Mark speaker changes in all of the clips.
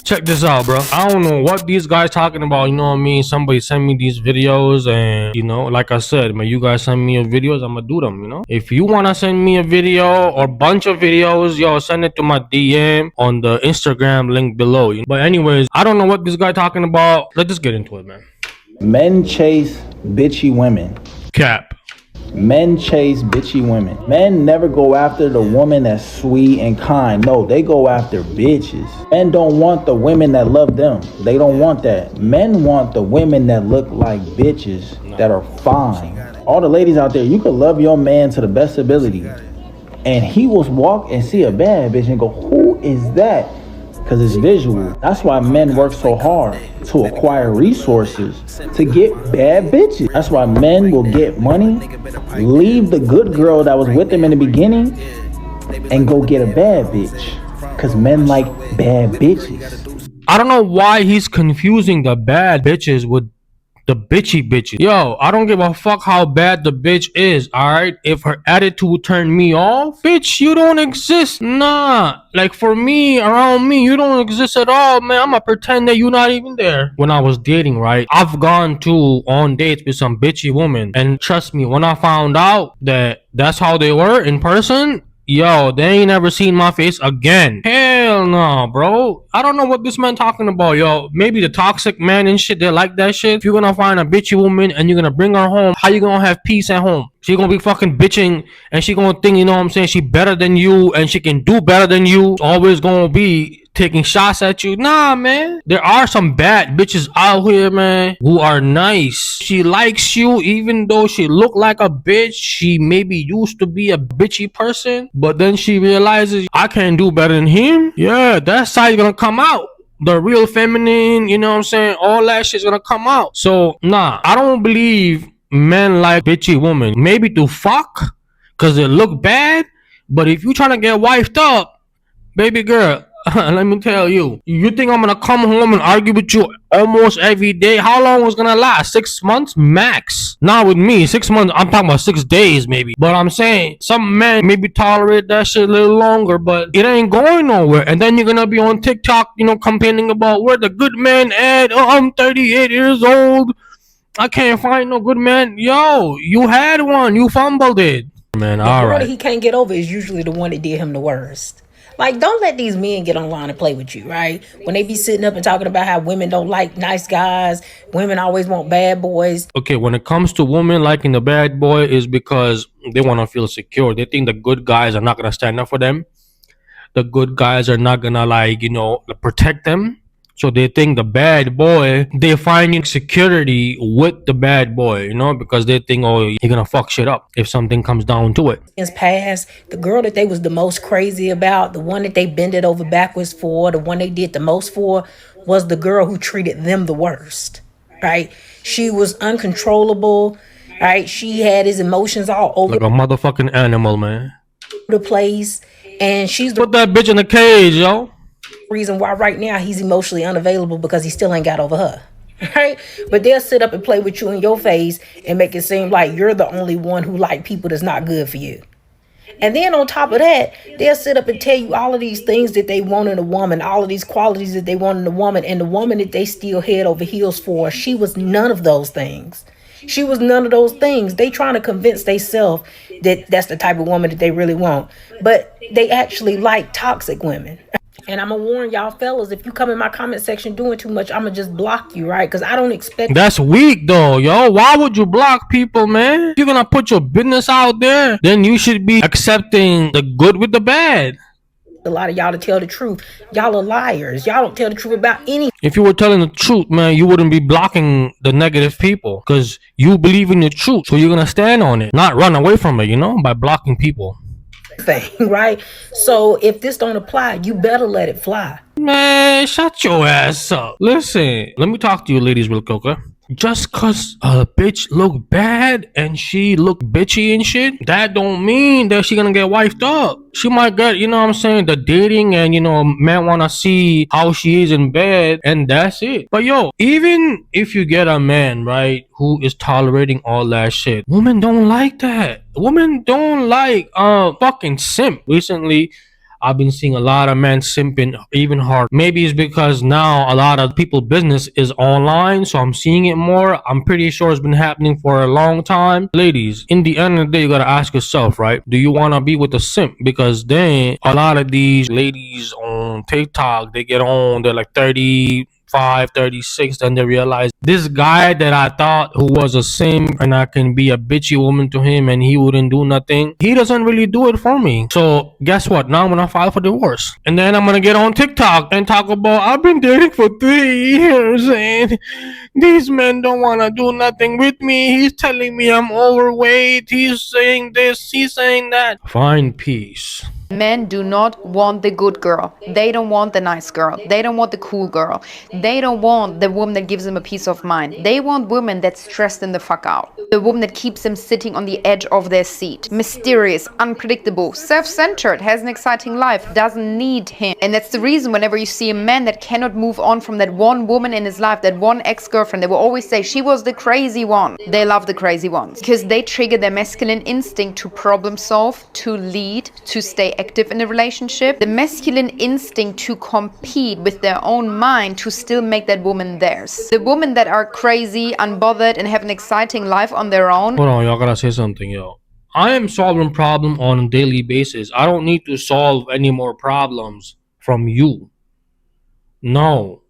Speaker 1: Check this out, bro. I don't know what these guys talking about. You know what I mean? Somebody send me these videos, and you know, like I said, man, you guys send me your videos, I'm gonna do them. You know, if you wanna send me a video or bunch of videos, yo, send it to my DM on the Instagram link below. But anyways, I don't know what this guy talking about. Let's just get into it, man.
Speaker 2: Men chase bitchy women.
Speaker 1: Cap.
Speaker 2: Men chase bitchy women. Men never go after the woman that's sweet and kind. No, they go after bitches. Men don't want the women that love them. They don't want that. Men want the women that look like bitches, that are fine. All the ladies out there, you can love your man to the best ability, and he will walk and see a bad bitch and go, who is that? Because it's visual. That's why men work so hard to acquire resources to get bad bitches. That's why men will get money, leave the good girl that was with them in the beginning, and go get a bad bitch. Because men like bad bitches.
Speaker 1: I don't know why he's confusing the bad bitches with the bitchy bitches. Yo, I don't give a fuck how bad the bitch is, alright? If her attitude turned me off, bitch, you don't exist. Nah. Like for me, around me, you don't exist at all, man. I'ma pretend that you're not even there. When I was dating, right? I've gone on dates with some bitchy women. And trust me, when I found out that that's how they were in person, yo, they ain't never seen my face again. Hell no, bro. I don't know what this man talking about, yo. Maybe the toxic man and shit, they like that shit. If you're gonna find a bitchy woman and you're gonna bring her home, how you gonna have peace at home? She gonna be fucking bitching and she gonna think, you know what I'm saying, she better than you and she can do better than you. Always gonna be taking shots at you. Nah, man. There are some bad bitches out here, man, who are nice. She likes you even though she look like a bitch. She maybe used to be a bitchy person, but then she realizes I can do better than him. Yeah, that side's gonna come out. The real feminine, you know what I'm saying? All that shit's gonna come out. So, nah, I don't believe men like bitchy women. Maybe to fuck, cause it look bad. But if you trying to get wifed up, baby girl, let me tell you, you think I'm gonna come home and argue with you almost every day? How long was gonna last? 6 months max. Not with me. 6 months. I'm talking about 6 days maybe. But I'm saying some men maybe tolerate that shit a little longer, but it ain't going nowhere. And then you're gonna be on TikTok, you know, complaining about where the good man at. Oh, I'm 38 years old. I can't find no good man. Yo, you had one. You fumbled it, man. All right.
Speaker 3: The girl that he can't get over is usually the one that did him the worst. Like, don't let these men get online and play with you, right? When they be sitting up and talking about how women don't like nice guys, women always want bad boys.
Speaker 1: Okay, when it comes to women liking the bad boy is because they want to feel secure. They think the good guys are not going to stand up for them. The good guys are not going to, like, you know, protect them. So they think the bad boy, they finding security with the bad boy, you know, because they think, oh, you're gonna fuck shit up if something comes down to it.
Speaker 3: In his past, the girl that they was the most crazy about, the one that they bended over backwards for, the one they did the most for, was the girl who treated them the worst, right? She was uncontrollable, right? She had his emotions all over
Speaker 1: like a motherfucking animal, man.
Speaker 3: The place, and she's the
Speaker 1: put that bitch in a cage, yo.
Speaker 3: Reason why right now he's emotionally unavailable, because he still ain't got over her, right? But they'll sit up and play with you in your face and make it seem like you're the only one who like people that's not good for you. And then on top of that, they'll sit up and tell you all of these things that they want in a woman, all of these qualities that they want in a woman, and the woman that they still head over heels for, she was none of those things. She was none of those things. They trying to convince themselves that that's the type of woman that they really want, but they actually like toxic women. And I'm going to warn y'all fellas, if you come in my comment section doing too much, I'm going to just block you, right? Because I don't expect...
Speaker 1: That's weak, though, yo. Why would you block people, man? If you're going to put your business out there, then you should be accepting the good with the bad.
Speaker 3: A lot of y'all to tell the truth. Y'all are liars. Y'all don't tell the truth about anything.
Speaker 1: If you were telling the truth, man, you wouldn't be blocking the negative people because you believe in the truth. So you're going to stand on it, not run away from it, you know, by blocking people.
Speaker 3: Thing, right? So if this don't apply, you better let it fly.
Speaker 1: Man, shut your ass up. Listen, let me talk to you ladies real quick, okay? Just cause a bitch look bad and she look bitchy and shit, that don't mean that she gonna get wifed up. She might get, you know what I'm saying, the dating and, you know, man wanna see how she is in bed and that's it. But yo, even if you get a man, right, who is tolerating all that shit, women don't like that. Women don't like fucking simp. Recently, I've been seeing a lot of men simping even hard. Maybe it's because now a lot of people business is online, so I'm seeing it more. I'm pretty sure it's been happening for a long time. Ladies, in the end of the day, you gotta ask yourself, right? Do you wanna be with a simp? Because then a lot of these ladies on TikTok, they get on, they're like 35, 36, then they realize this guy that I thought who was a simp and I can be a bitchy woman to him and he wouldn't do nothing, he doesn't really do it for me. So guess what? Now I'm gonna file for divorce. And then I'm gonna get on TikTok and talk about I've been dating for 3 years and these men don't wanna do nothing with me. He's telling me I'm overweight. He's saying this, he's saying that. Find peace.
Speaker 4: Men do not want the good girl. They don't want the nice girl. They don't want the cool girl. They don't want the woman that gives them a peace of mind. They want women that stress them the fuck out. The woman that keeps them sitting on the edge of their seat. Mysterious, unpredictable, self-centered, has an exciting life, doesn't need him. And that's the reason whenever you see a man that cannot move on from that one woman in his life, that one ex-girlfriend, they will always say she was the crazy one. They love the crazy ones because they trigger their masculine instinct to problem solve, to lead, to stay active in a relationship, the masculine instinct to compete with their own mind to still make that woman theirs. The women that are crazy, unbothered, and have an exciting life on their own.
Speaker 1: Hold on, y'all gotta say something, yo. I am solving problem on a daily basis. I don't need to solve any more problems from you. No.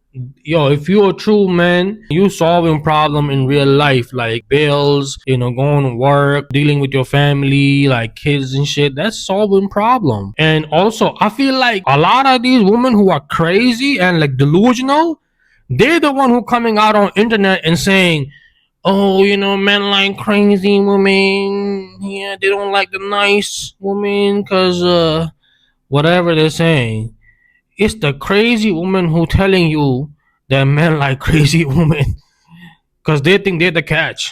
Speaker 1: Yo, if you're a true man, you solving problem in real life, like bills, going to work, dealing with your family, like kids and shit. That's solving problem. And also, I feel like a lot of these women who are crazy and like delusional, they're the one who coming out on internet and saying, oh, men like crazy women. Yeah, they don't like the nice woman because whatever they're saying. It's the crazy woman who telling you that men like crazy women because they think they're the catch.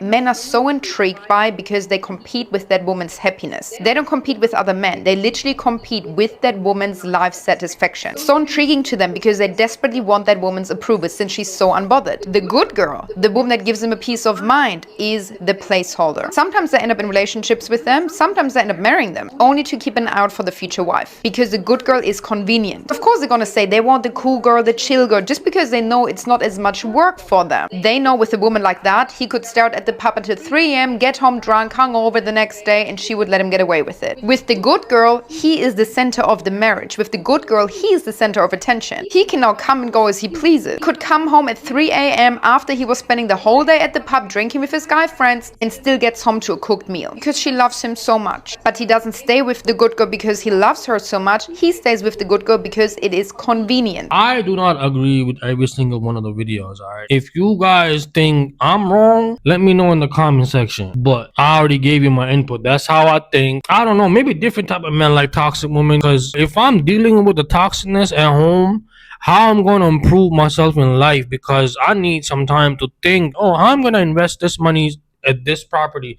Speaker 4: Men are so intrigued by because they compete with that woman's happiness. They don't compete with other men. They literally compete with that woman's life satisfaction. So intriguing to them because they desperately want that woman's approval since she's so unbothered. The good girl, the woman that gives them a peace of mind, is the placeholder. Sometimes they end up in relationships with them. Sometimes they end up marrying them, only to keep an eye out for the future wife. Because the good girl is convenient. Of course they're gonna say they want the cool girl, the chill girl, just because they know it's not as much work for them. They know with a woman like that, he could start at the pub until 3 a.m., get home drunk, hungover the next day, and she would let him get away with it. With the good girl, he is the center of the marriage. With the good girl, he is the center of attention. He can now come and go as he pleases. He could come home at 3 a.m. after he was spending the whole day at the pub drinking with his guy friends and still gets home to a cooked meal because she loves him so much. But he doesn't stay with the good girl because he loves her so much. He stays with the good girl because it is convenient.
Speaker 1: I do not agree with every single one of the videos, alright? If you guys think I'm wrong, let me know in the comment section. But I already gave you my input. That's how I think. I don't know, maybe different type of men like toxic women, because if I'm dealing with the toxicness at home, how I'm going to improve myself in life, because I need some time to think, oh, how I'm going to invest this money at this property,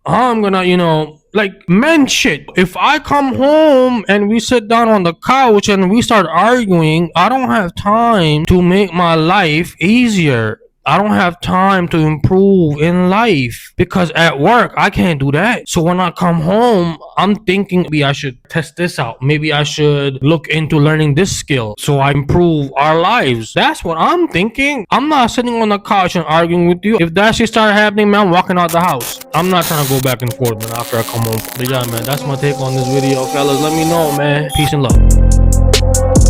Speaker 1: how I'm gonna, like men shit. If I come home and we sit down on the couch and we start arguing, I don't have time to make my life easier. I don't have time to improve in life because at work I can't do that. So when I come home, I'm thinking maybe I should test this out. Maybe I should look into learning this skill so I improve our lives. That's what I'm thinking. I'm not sitting on the couch and arguing with you. If that shit start happening, man, I'm walking out the house. I'm not trying to go back and forth, man, after I come home. But yeah, man, that's my take on this video, fellas. Let me know, man. Peace and love.